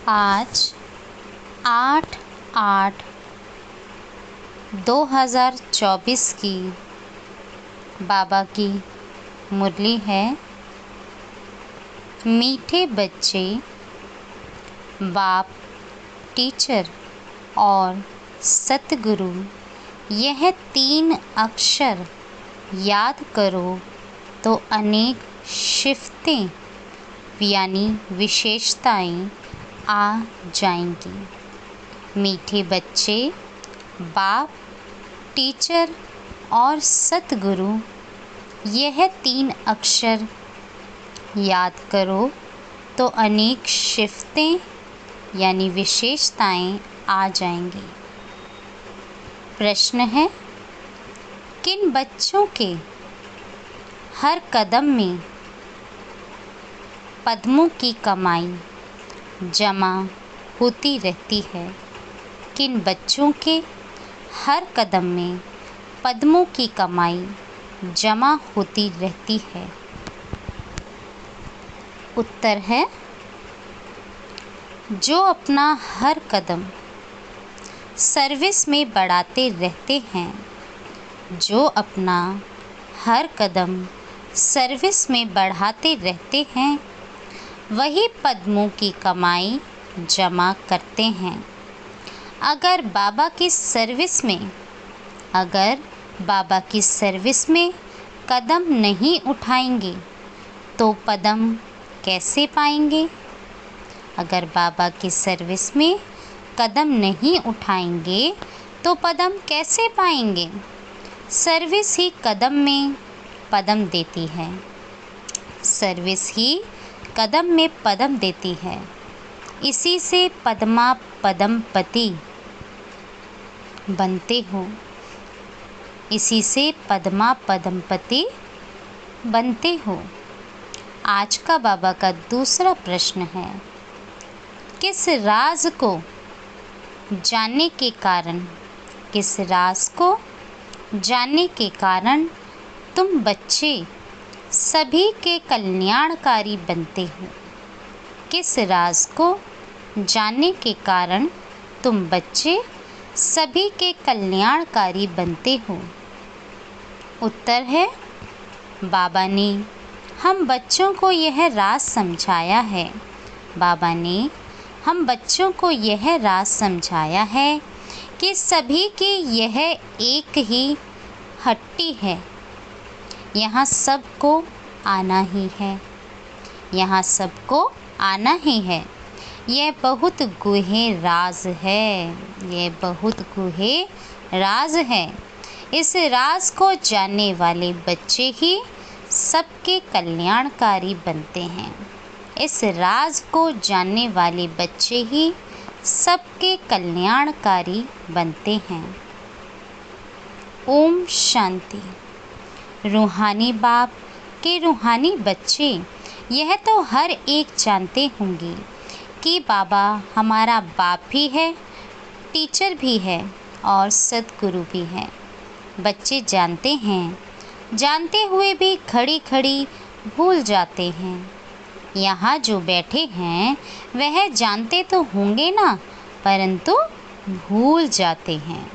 आज 8/8/2024 की बाबा की मुरली है। मीठे बच्चे, बाप, टीचर और सतगुरु, यह 3 अक्षर याद करो तो अनेक शिफ्तें यानी विशेषताएं आ जाएंगी। मीठे बच्चे, बाप, टीचर और सतगुरु, यह 3 अक्षर याद करो तो अनेक शिफ्तें यानी विशेषताएं आ जाएंगी। प्रश्न है, किन बच्चों के हर कदम में पद्मों की कमाई जमा होती रहती है? किन बच्चों के हर कदम में पद्मों की कमाई जमा होती रहती है? उत्तर है, जो अपना हर कदम सर्विस में बढ़ाते रहते हैं। जो अपना हर कदम सर्विस में बढ़ाते रहते हैं, वही पद्मों की कमाई जमा करते हैं। अगर बाबा की सर्विस में कदम नहीं उठाएंगे तो पद्म कैसे पाएंगे? अगर बाबा की सर्विस में कदम नहीं उठाएंगे तो पद्म कैसे पाएंगे? सर्विस ही कदम में पद्म देती है। सर्विस ही कदम में पद्म देती है। इसी से पद्मा पद्मपति बनते हो। इसी से पद्मा पद्मपति बनते हो। आज का बाबा का दूसरा प्रश्न है, किस राज को जानने के कारण तुम बच्चे सभी के कल्याणकारी बनते हो? किस राज को जानने के कारण तुम बच्चे सभी के कल्याणकारी बनते हो? उत्तर है, बाबा ने हम बच्चों को यह राज समझाया है। बाबा ने हम बच्चों को यह राज समझाया है कि सभी की यह एक ही हट्टी है। यहाँ सबको आना ही है। यहाँ सबको आना ही है। यह बहुत गूढ़े राज है। यह बहुत गूढ़े राज है। इस राज को जानने वाले बच्चे ही सबके कल्याणकारी बनते हैं। इस राज को जानने वाले बच्चे ही सबके कल्याणकारी बनते हैं। ओम शांति। रूहानी बाप के रूहानी बच्चे यह तो हर एक जानते होंगे कि बाबा हमारा बाप भी है, टीचर भी है और सद्गुरु भी है। बच्चे जानते हैं, जानते हुए भी खड़ी खड़ी भूल जाते हैं। यहाँ जो बैठे हैं वह जानते तो होंगे ना, परंतु भूल जाते हैं।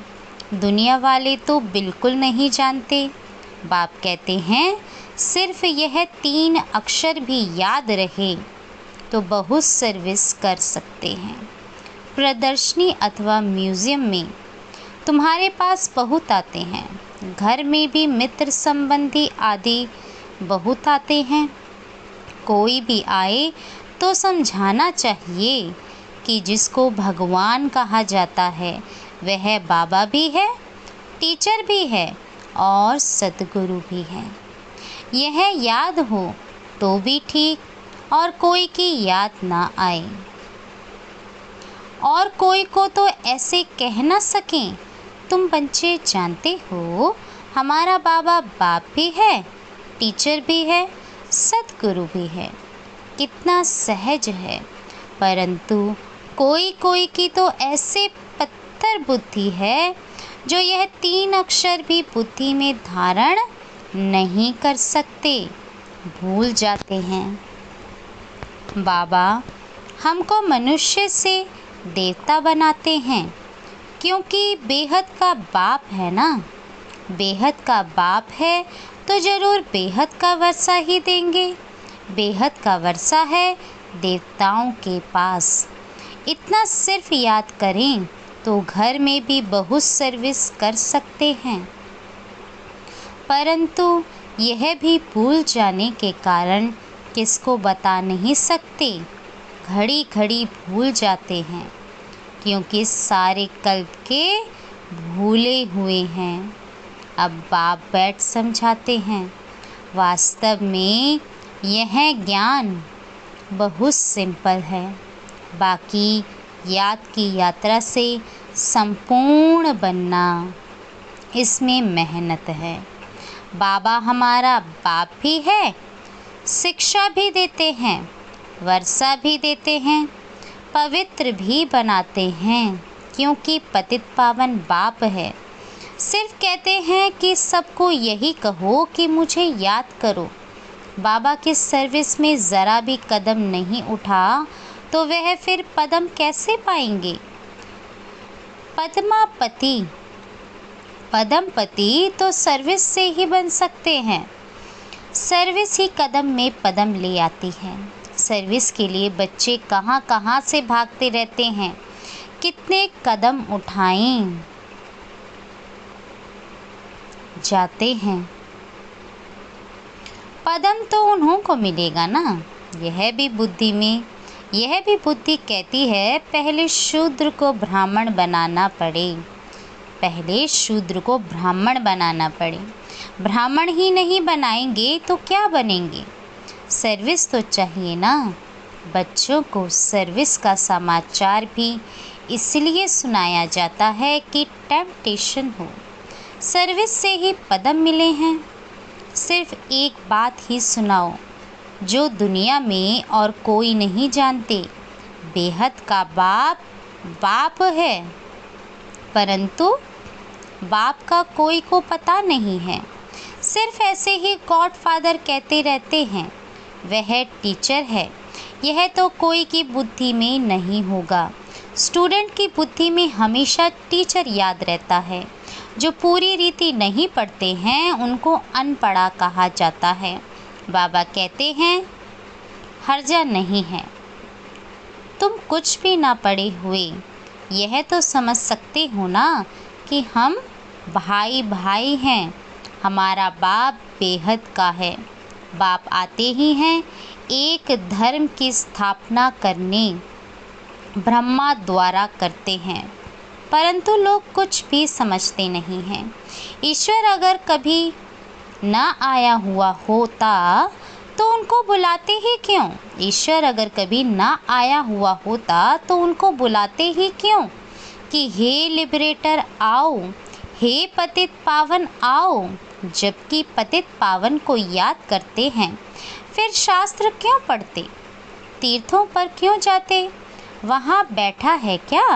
दुनिया वाले तो बिल्कुल नहीं जानते। बाप कहते हैं, सिर्फ यह 3 अक्षर भी याद रहे तो बहुत सर्विस कर सकते हैं। प्रदर्शनी अथवा म्यूज़ियम में तुम्हारे पास बहुत आते हैं। घर में भी मित्र संबंधी आदि बहुत आते हैं। कोई भी आए तो समझाना चाहिए कि जिसको भगवान कहा जाता है वह बाबा भी है, टीचर भी है और सद्गुरु भी है। यह याद हो तो भी ठीक, और कोई की याद ना आए और कोई को तो ऐसे कह ना सकें, तुम बच्चे जानते हो हमारा बाबा बाप भी है, टीचर भी है, सद्गुरु भी है। कितना सहज है। परंतु कोई कोई की तो ऐसे पत्थर बुद्धि है जो यह 3 अक्षर भी बुद्धि में धारण नहीं कर सकते, भूल जाते हैं। बाबा हमको मनुष्य से देवता बनाते हैं, क्योंकि बेहद का बाप है ना। बेहद का बाप है तो ज़रूर बेहद का वर्षा ही देंगे। बेहद का वर्षा है देवताओं के पास। इतना सिर्फ याद करें तो घर में भी बहुत सर्विस कर सकते हैं, परंतु यह भी भूल जाने के कारण किसको बता नहीं सकते। घड़ी घड़ी भूल जाते हैं, क्योंकि सारे कल्प के भूले हुए हैं। अब बाप बैठ समझाते हैं। वास्तव में यह ज्ञान बहुत सिंपल है, बाकी याद की यात्रा से संपूर्ण बनना, इसमें मेहनत है। बाबा हमारा बाप भी है, शिक्षा भी देते हैं, वर्षा भी देते हैं, पवित्र भी बनाते हैं, क्योंकि पतित पावन बाप है। सिर्फ कहते हैं कि सबको यही कहो कि मुझे याद करो। बाबा की सर्विस में ज़रा भी कदम नहीं उठा तो वह फिर पदम कैसे पाएंगे। पदमपति तो सर्विस से ही बन सकते हैं। सर्विस ही कदम में पदम ले आती है। सर्विस के लिए बच्चे कहाँ कहाँ से भागते रहते हैं, कितने कदम उठाएं जाते हैं, पदम तो उन्हों को मिलेगा ना। यह भी बुद्धि कहती है पहले शूद्र को ब्राह्मण बनाना पड़े। पहले शूद्र को ब्राह्मण बनाना पड़े। ब्राह्मण ही नहीं बनाएंगे तो क्या बनेंगे। सर्विस तो चाहिए ना। बच्चों को सर्विस का समाचार भी इसलिए सुनाया जाता है कि टेम्पटेशन हो। सर्विस से ही पदम मिले हैं। सिर्फ एक बात ही सुनाओ जो दुनिया में और कोई नहीं जानते। बेहद का बाप है, परंतु बाप का कोई को पता नहीं है। सिर्फ ऐसे ही गॉडफादर कहते रहते हैं, वह टीचर है। यह तो कोई की बुद्धि में नहीं होगा। स्टूडेंट की बुद्धि में हमेशा टीचर याद रहता है। जो पूरी रीति नहीं पढ़ते हैं उनको अनपढ़ा कहा जाता है। बाबा कहते हैं हर्जा नहीं है, तुम कुछ भी ना पढ़े हुए यह तो समझ सकते हो ना कि हम भाई भाई हैं। हमारा बाप बेहद का है। बाप आते ही हैं एक धर्म की स्थापना करने, ब्रह्मा द्वारा करते हैं, परंतु लोग कुछ भी समझते नहीं हैं। ईश्वर अगर कभी ना आया हुआ होता तो उनको बुलाते ही क्यों। ईश्वर अगर कभी ना आया हुआ होता तो उनको बुलाते ही क्यों कि हे लिबरेटर आओ, हे पतित पावन आओ। जबकि पतित पावन को याद करते हैं फिर शास्त्र क्यों पढ़ते, तीर्थों पर क्यों जाते। वहाँ बैठा है क्या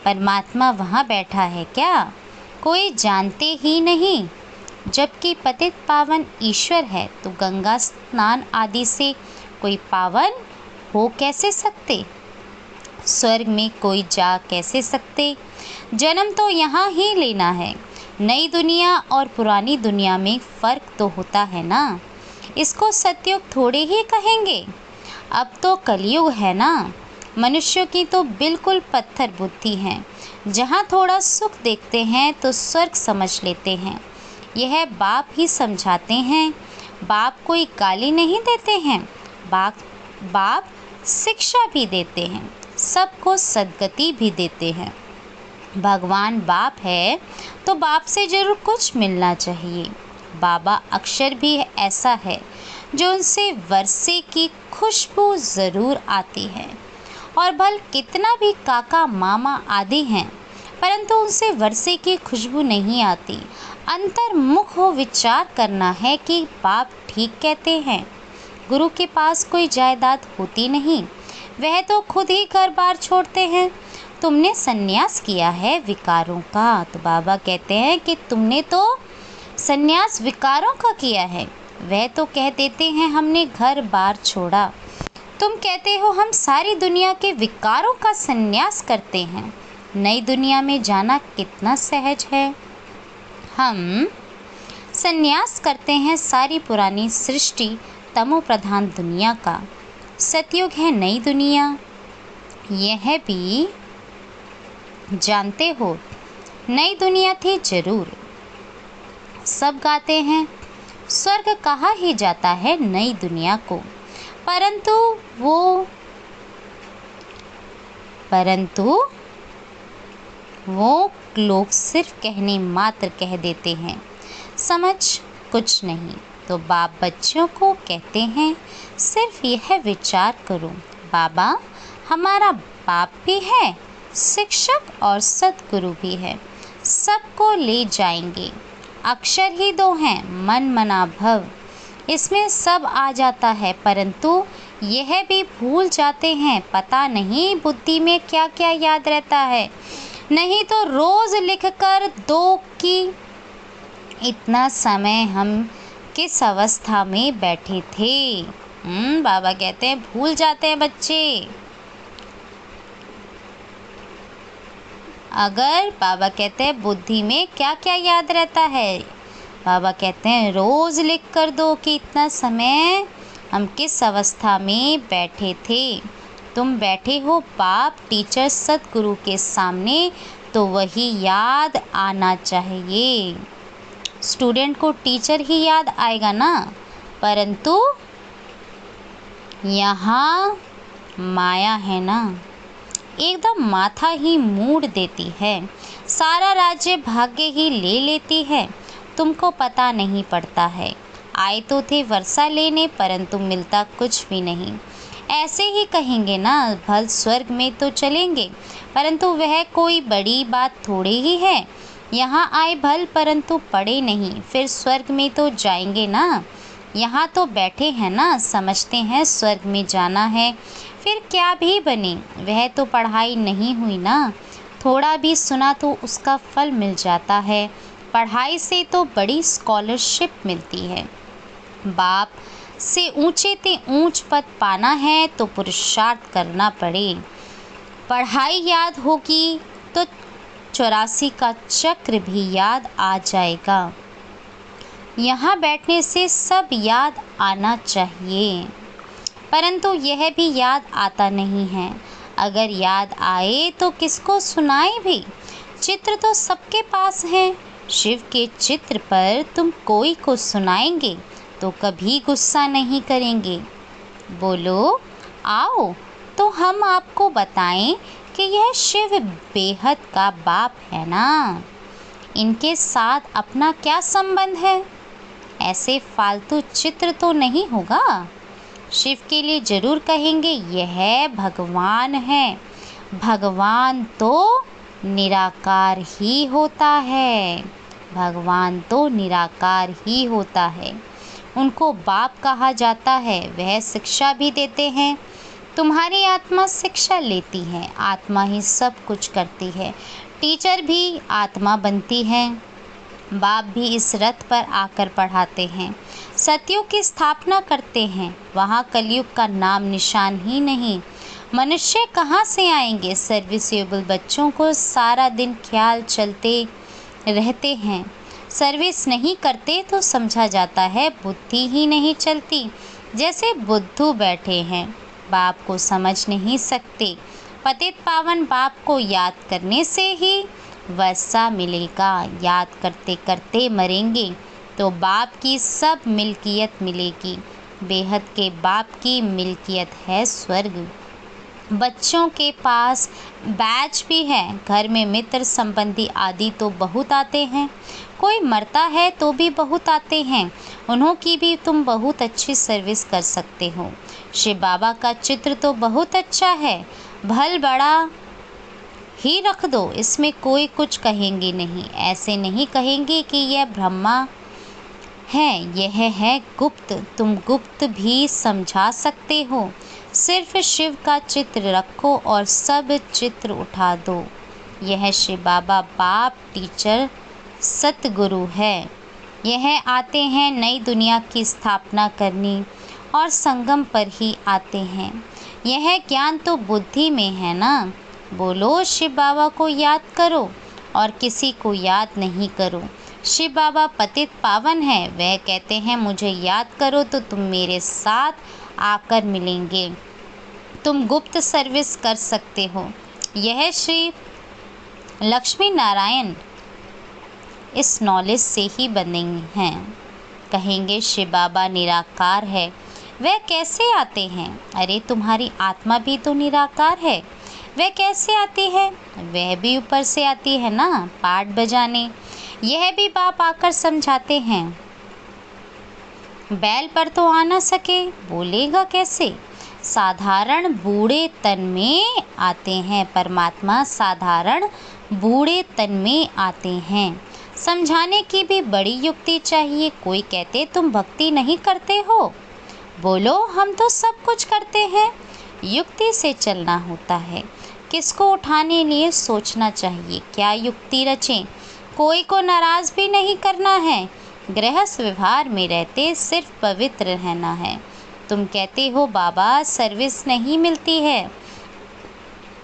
परमात्मा, वहाँ बैठा है क्या, कोई जानते ही नहीं। जबकि पतित पावन ईश्वर है तो गंगा स्नान आदि से कोई पावन हो कैसे सकते। स्वर्ग में कोई जा कैसे सकते। जन्म तो यहाँ ही लेना है। नई दुनिया और पुरानी दुनिया में फ़र्क तो होता है ना। इसको सतयुग थोड़े ही कहेंगे। अब तो कलयुग है ना। मनुष्यों की तो बिल्कुल पत्थर बुद्धि है। जहाँ थोड़ा सुख देखते हैं तो स्वर्ग समझ लेते हैं। यह बाप ही समझाते हैं। बाप कोई गाली नहीं देते हैं, बाप शिक्षा भी देते हैं, सबको सद्गति भी देते हैं। भगवान बाप है तो बाप से ज़रूर कुछ मिलना चाहिए। बाबा अक्षर भी ऐसा है जो उनसे वर्षे की खुशबू ज़रूर आती है। और भल कितना भी काका मामा आदि हैं, परंतु उनसे वर्षे की खुशबू नहीं आती। अंतर्मुख हो विचार करना है कि बाप ठीक कहते हैं। गुरु के पास कोई जायदाद होती नहीं, वह तो खुद ही घर बार छोड़ते हैं। तुमने संन्यास किया है विकारों का, तो बाबा कहते हैं कि तुमने तो संन्यास विकारों का किया है। वह तो कह देते हैं हमने घर बार छोड़ा, तुम कहते हो हम सारी दुनिया के विकारों का संन्यास करते हैं। नई दुनिया में जाना कितना सहज है। हम संन्यास करते हैं सारी पुरानी सृष्टि तमो प्रधान दुनिया का। सतयुग है नई दुनिया, यह भी जानते हो। नई दुनिया थी जरूर। सब गाते हैं स्वर्ग कहा ही जाता है नई दुनिया को, परंतु वो लोग सिर्फ कहने मात्र कह देते हैं, समझ कुछ नहीं। तो बाप बच्चों को कहते हैं सिर्फ यह विचार करो, बाबा हमारा बाप भी है, शिक्षक और सद्गुरु भी है, सबको ले जाएंगे। अक्षर ही दो हैं, मन मना भव, इसमें सब आ जाता है, परंतु यह भी भूल जाते हैं। पता नहीं बुद्धि में क्या क्या याद रहता है। नहीं तो रोज लिख कर दो कि इतना समय हम किस अवस्था में बैठे थे। बाबा कहते हैं भूल जाते हैं बच्चे। अगर बाबा कहते हैं बुद्धि में क्या क्या याद रहता है, बाबा कहते हैं रोज लिख कर दो कि इतना समय हम किस अवस्था में बैठे थे। तुम बैठे हो बाप टीचर सद्गुरु के सामने, तो वही याद आना चाहिए। स्टूडेंट को टीचर ही याद आएगा ना, परंतु यहाँ माया है ना, एकदम माथा ही मूड देती है, सारा राज्य भाग्य ही ले लेती है, तुमको पता नहीं पड़ता है। आए तो थे वर्षा लेने, परंतु मिलता कुछ भी नहीं। ऐसे ही कहेंगे ना, भल स्वर्ग में तो चलेंगे, परंतु वह कोई बड़ी बात थोड़ी ही है। यहाँ आए भल परंतु पढ़े नहीं, फिर स्वर्ग में तो जाएंगे ना। यहाँ तो बैठे हैं ना, समझते हैं स्वर्ग में जाना है, फिर क्या भी बने, वह तो पढ़ाई नहीं हुई ना। थोड़ा भी सुना तो उसका फल मिल जाता है। पढ़ाई से तो बड़ी स्कॉलरशिप मिलती है। बाप से ऊंचे ते ऊंच पद पाना है तो पुरुषार्थ करना पड़े। पढ़ाई याद होगी तो 84 का चक्र भी याद आ जाएगा। यहाँ बैठने से सब याद आना चाहिए, परंतु यह भी याद आता नहीं है। अगर याद आए तो किसको सुनाए भी। चित्र तो सबके पास है। शिव के चित्र पर तुम कोई को सुनाएंगे तो कभी गुस्सा नहीं करेंगे। बोलो आओ तो हम आपको बताएं कि यह शिव बेहद का बाप है ना, इनके साथ अपना क्या संबंध है। ऐसे फालतू चित्र तो नहीं होगा। शिव के लिए जरूर कहेंगे यह भगवान है। भगवान तो निराकार ही होता है। भगवान तो निराकार ही होता है। उनको बाप कहा जाता है। वह शिक्षा भी देते हैं। तुम्हारी आत्मा शिक्षा लेती है, आत्मा ही सब कुछ करती है। टीचर भी आत्मा बनती है। बाप भी इस रथ पर आकर पढ़ाते हैं। सतयुग की स्थापना करते हैं। वहाँ कलयुग का नाम निशान ही नहीं। मनुष्य कहाँ से आएंगे। सर्विसेबल बच्चों को सारा दिन ख्याल चलते रहते हैं। सर्विस नहीं करते तो समझा जाता है बुद्धि ही नहीं चलती। जैसे बुद्धू बैठे हैं, बाप को समझ नहीं सकते। पतित पावन बाप को याद करने से ही वर्षा मिलेगा। याद करते करते मरेंगे तो बाप की सब मिल्कियत मिलेगी। बेहद के बाप की मिल्कियत है स्वर्ग। बच्चों के पास बैच भी है। घर में मित्र संबंधी आदि तो बहुत आते हैं। कोई मरता है तो भी बहुत आते हैं। उन्हों की भी तुम बहुत अच्छी सर्विस कर सकते हो। शिव बाबा का चित्र तो बहुत अच्छा है। भल बड़ा ही रख दो, इसमें कोई कुछ कहेंगे नहीं। ऐसे नहीं कहेंगे कि यह ब्रह्मा है, यह है गुप्त। तुम गुप्त भी समझा सकते हो। सिर्फ शिव का चित्र रखो और सब चित्र उठा दो। यह शिव बाबा बाप टीचर सतगुरु है। यह आते हैं नई दुनिया की स्थापना करनी और संगम पर ही आते हैं। यह ज्ञान तो बुद्धि में है ना। बोलो शिव बाबा को याद करो और किसी को याद नहीं करो। शिव बाबा पतित पावन है, वह कहते हैं मुझे याद करो तो तुम मेरे साथ आकर मिलेंगे, तुम गुप्त सर्विस कर सकते हो। यह श्री लक्ष्मी नारायण इस नॉलेज से ही बने हैं। कहेंगे शिव बाबा निराकार है, वह कैसे आते हैं? अरे तुम्हारी आत्मा भी तो निराकार है, वह कैसे आती है? वह भी ऊपर से आती है ना, पाठ बजाने। यह भी बाप आकर समझाते हैं। बैल पर तो आ ना सके, बोलेगा कैसे? साधारण बूढ़े तन में आते हैं परमात्मा, साधारण बूढ़े तन में आते हैं। समझाने की भी बड़ी युक्ति चाहिए। कोई कहते तुम भक्ति नहीं करते हो, बोलो हम तो सब कुछ करते हैं। युक्ति से चलना होता है। किसको उठाने लिए सोचना चाहिए, क्या युक्ति रचें। कोई को नाराज भी नहीं करना है। गृहस्थ व्यवहार में रहते सिर्फ पवित्र रहना है। तुम कहते हो बाबा सर्विस नहीं मिलती है,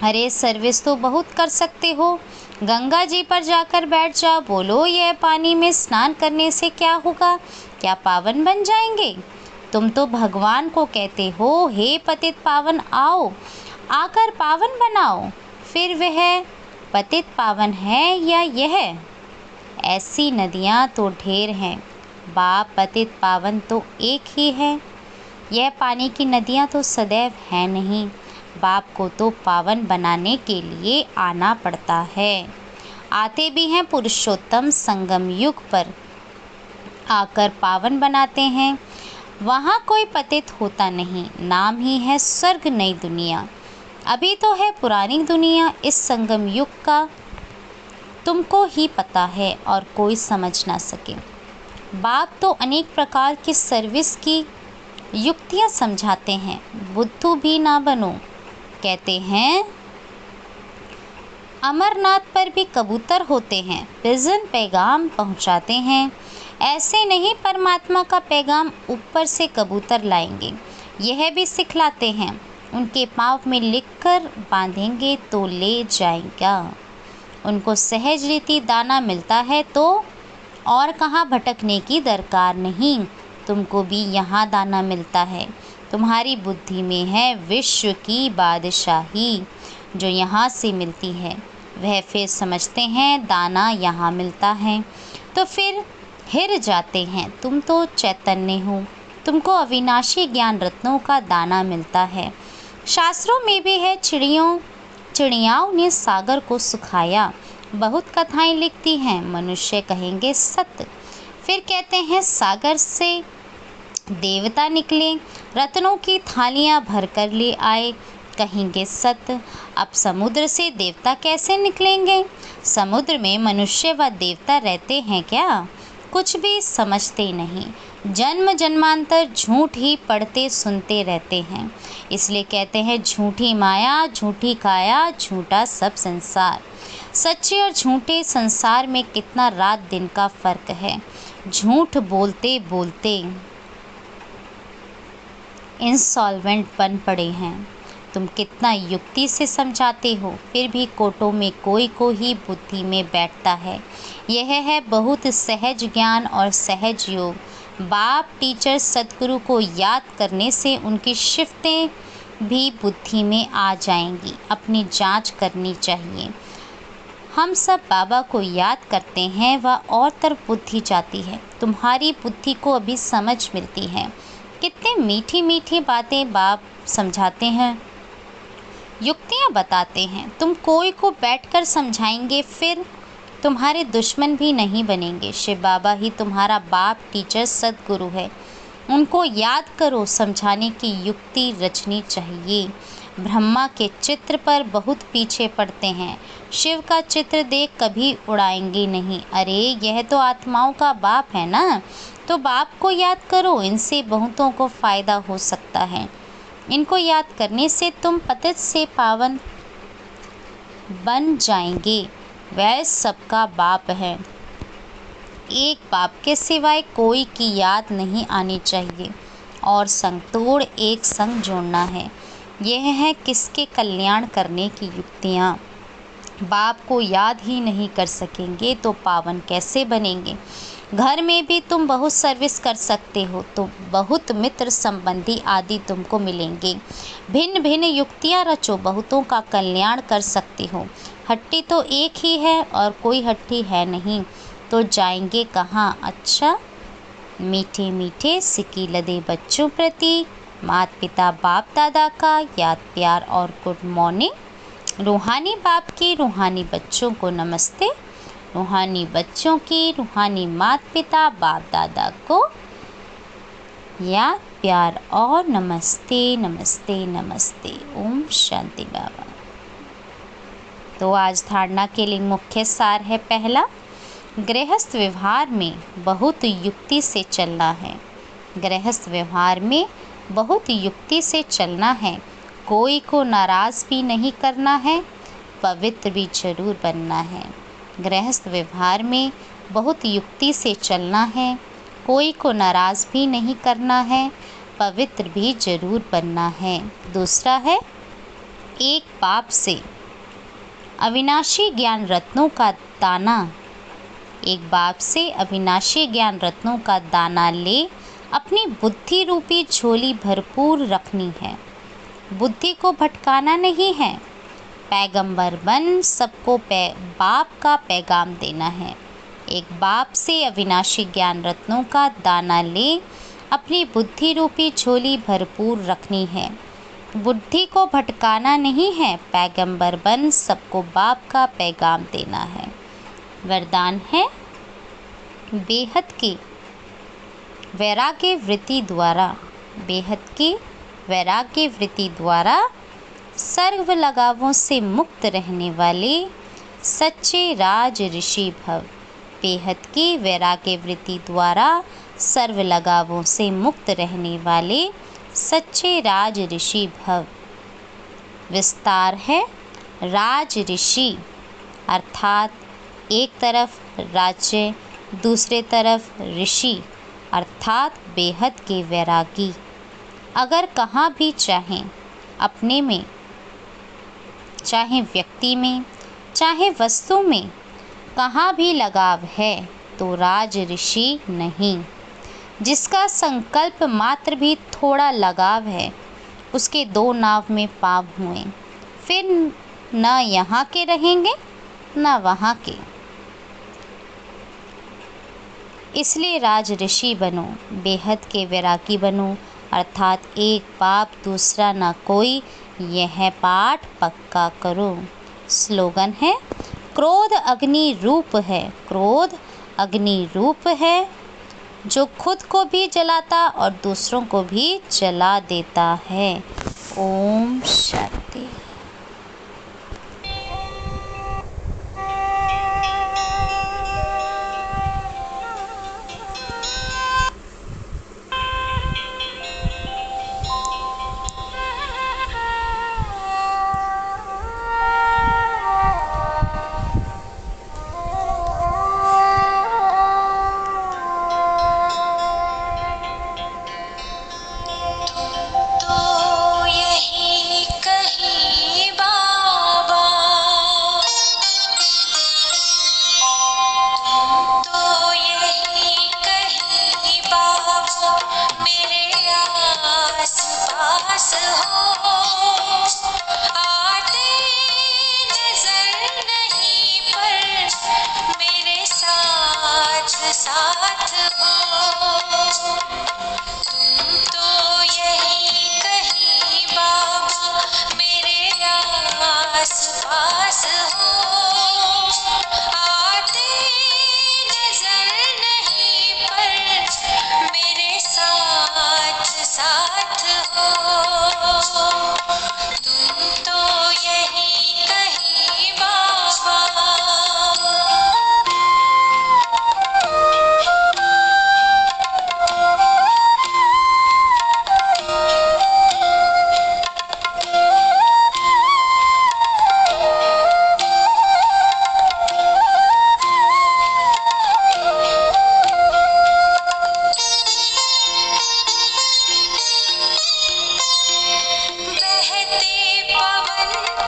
अरे सर्विस तो बहुत कर सकते हो। गंगा जी पर जाकर बैठ जाओ, बोलो यह पानी में स्नान करने से क्या होगा, क्या पावन बन जाएंगे? तुम तो भगवान को कहते हो हे पतित पावन आओ, आकर पावन बनाओ। फिर वह पतित पावन है या यह? ऐसी नदियाँ तो ढेर हैं, बाप पतित पावन तो एक ही है। यह पानी की नदियाँ तो सदैव है नहीं, बाप को तो पावन बनाने के लिए आना पड़ता है। आते भी हैं पुरुषोत्तम संगम युग पर, आकर पावन बनाते हैं। वहाँ कोई पतित होता नहीं, नाम ही है स्वर्ग नई दुनिया। अभी तो है पुरानी दुनिया, इस संगम युग का तुमको ही पता है और कोई समझ ना सके। बाप तो अनेक प्रकार की सर्विस की युक्तियाँ समझाते हैं। बुद्धू भी ना बनो, कहते हैं अमरनाथ पर भी कबूतर होते हैं, पिजन पैगाम पहुंचाते हैं। ऐसे नहीं परमात्मा का पैगाम ऊपर से कबूतर लाएंगे, यह भी सिखलाते हैं। उनके पाँव में लिखकर बांधेंगे तो ले जाएगा। उनको सहज रीति दाना मिलता है तो और कहाँ भटकने की दरकार नहीं। तुमको भी यहाँ दाना मिलता है, तुम्हारी बुद्धि में है विश्व की बादशाही जो यहाँ से मिलती है। वह फिर समझते हैं दाना यहाँ मिलता है तो फिर हिर जाते हैं। तुम तो चैतन्य हो, तुमको अविनाशी ज्ञान रत्नों का दाना मिलता है। शास्त्रों में भी है चिड़ियाओं ने सागर को सुखाया। बहुत कथाएं लिखती हैं, मनुष्य कहेंगे सत्य। फिर कहते हैं सागर से देवता निकले, रत्नों की थालियां भरकर ले आए, कहेंगे सत्य। अब समुद्र से देवता कैसे निकलेंगे? समुद्र में मनुष्य व देवता रहते हैं क्या? कुछ भी समझते नहीं। जन्म जन्मांतर झूठ ही पढ़ते सुनते रहते हैं। इसलिए कहते हैं झूठी माया झूठी काया झूठा सब संसार। सच्चे और झूठे संसार में कितना रात दिन का फर्क है। झूठ बोलते बोलते इंसॉल्वेंट बन पड़े हैं। तुम कितना युक्ति से समझाते हो, फिर भी कोटों में कोई को ही बुद्धि में बैठता है। यह है बहुत सहज ज्ञान और सहज योग। बाप टीचर सद्गुरु को याद करने से उनकी शिफ्टें भी बुद्धि में आ जाएंगी। अपनी जांच करनी चाहिए। हम सब बाबा को याद करते हैं, वह और तरफ बुद्धि जाती है। तुम्हारी बुद्धि को अभी समझ मिलती है। कितनी मीठी मीठी बातें बाप समझाते हैं, युक्तियाँ बताते हैं। तुम कोई को बैठकर समझाएंगे, फिर तुम्हारे दुश्मन भी नहीं बनेंगे। शिव बाबा ही तुम्हारा बाप टीचर सद्गुरु है। उनको याद करो। समझाने की युक्ति रचनी चाहिए। ब्रह्मा के चित्र पर बहुत पीछे पड़ते हैं, शिव का चित्र देख कभी उड़ाएंगे नहीं। अरे यह तो आत्माओं का बाप है ना, तो बाप को याद करो। इनसे बहुतों को फ़ायदा हो सकता है। इनको याद करने से तुम पतित से पावन बन जाएंगे। वह सबका बाप है, एक बाप के सिवाय कोई की याद नहीं आनी चाहिए। और संतोड़ एक संग जोड़ना है। यह है किसके कल्याण करने की युक्तियाँ। बाप को याद ही नहीं कर सकेंगे तो पावन कैसे बनेंगे। घर में भी तुम बहुत सर्विस कर सकते हो तो बहुत मित्र संबंधी आदि तुमको मिलेंगे। भिन्न भिन्न युक्तियाँ रचो, बहुतों का कल्याण कर सकते हो। हट्टी तो एक ही है और कोई हट्टी है नहीं, तो जाएंगे कहाँ। अच्छा, मीठे मीठे सिक्के लदे बच्चों प्रति माता पिता बाप दादा का याद प्यार और गुड मॉर्निंग। रूहानी बाप की रूहानी बच्चों को नमस्ते। रूहानी बच्चों की रूहानी माता पिता बाप दादा को याद प्यार और नमस्ते नमस्ते नमस्ते। ओम शांति बाबा। तो आज धारणा के लिए मुख्य सार है। पहला, गृहस्थ व्यवहार में बहुत युक्ति से चलना है। गृहस्थ व्यवहार में बहुत युक्ति से चलना है। कोई को नाराज़ भी नहीं करना है, पवित्र भी जरूर बनना है। गृहस्थ व्यवहार में बहुत युक्ति से चलना है। कोई को नाराज़ भी नहीं करना है, पवित्र भी जरूर बनना है। दूसरा है, एक बाप से अविनाशी ज्ञान रत्नों का दाना। एक बाप से अविनाशी ज्ञान रत्नों का दाना ले अपनी बुद्धि रूपी झोली भरपूर रखनी है। बुद्धि को भटकाना नहीं है। पैगंबर बन सबको बाप का पैगाम देना है। एक बाप से अविनाशी ज्ञान रत्नों का दाना ले अपनी बुद्धि रूपी झोली भरपूर रखनी है। बुद्धि को भटकाना नहीं है। पैगंबर बन सबको बाप का पैगाम देना है। वरदान है, बेहद की वैराग्य वृत्ति द्वारा, बेहद की वैराग्य वृत्ति द्वारा सर्व लगावों से मुक्त रहने वाले सच्चे राज ऋषि भव। बेहद की वैराग्य वृत्ति द्वारा सर्व लगावों से मुक्त रहने वाले सच्चे राज ऋषि भव। विस्तार है, राज ऋषि अर्थात एक तरफ राज्य, दूसरे तरफ ऋषि अर्थात बेहद के वैरागी। अगर कहाँ भी चाहें, अपने में, चाहे व्यक्ति में, चाहे वस्तु में, कहाँ भी लगाव है तो राज ऋषि नहीं। जिसका संकल्प मात्र भी थोड़ा लगाव है, उसके दो नाव में पाँव हुए, फिर न यहाँ के रहेंगे न वहाँ के। इसलिए राज ऋषि बनो, बेहद के वैरागी बनो, अर्थात एक बाप दूसरा न कोई, यह पाठ पक्का करो। स्लोगन है, क्रोध अग्नि रूप है, क्रोध अग्नि रूप है, जो खुद को भी जलाता और दूसरों को भी जला देता है। ओम शांति।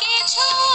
के छू